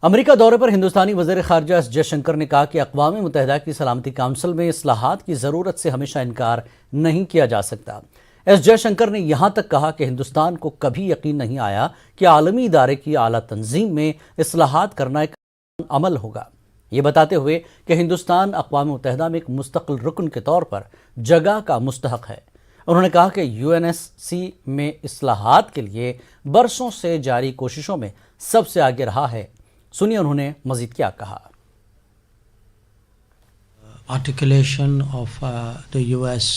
America दौरे पर हिंदुस्तानी वज़ीर ख़ारजा एस जयशंकर ने कहा कि अक़वाम मुत्तहिदा की सलामती काउंसिल में इस्लाहात की ज़रूरत से हमेशा इनकार नहीं किया जा सकता। एस जयशंकर ने यहाँ तक कहा कि हिंदुस्तान को कभी यकीन नहीं आया कि आलमी इदारे की आला तंजीम में इस्लाहात करना एक अमल होगा। ये बताते हुए कि हिंदुस्तान अक़वाम मुत्तहिदा में एक मुस्तक़िल रुकन के तौर पर जगह का मुस्तहक़ है। उन्होंने कहा कि UNSC में इस्लाहात के लिए बरसों से जारी कोशिशों में सबसे आगे रहा है। सुनिए उन्होंने मजीद क्या कहा। Articulation of the US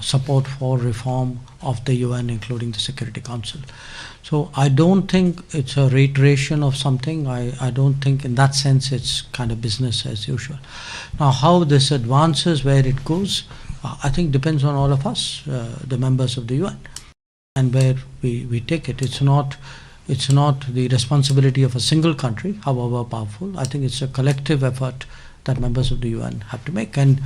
support for reform of the UN, including the Security Council. So I don't think it's a reiteration of something. I don't think in that sense it's kind of business as usual. Now how this advances, where it goes, I think depends on all of us, the members of the UN, and where we take it. It's not the responsibility of a single country, however powerful. I think it's a collective effort that members of the UN have to make, and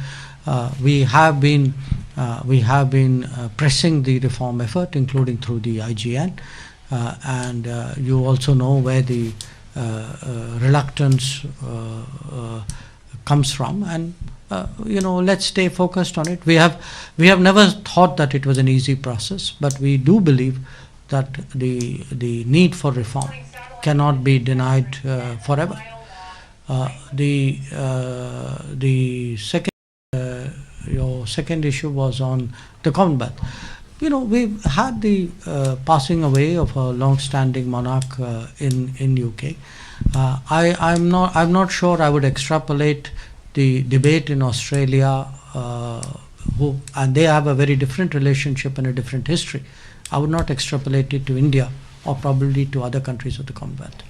we have been pressing the reform effort, including through the IGN, and you also know where the reluctance comes from, and let's stay focused on it. We have never thought that it was an easy process, but we do believe that the need for reform cannot be denied forever. Your second issue was on the Commonwealth. We've had the passing away of a long-standing monarch in UK. I'm not sure I would extrapolate the debate in Australia, and they have a very different relationship and a different history. I would not extrapolate it to India or probably to other countries of the Commonwealth.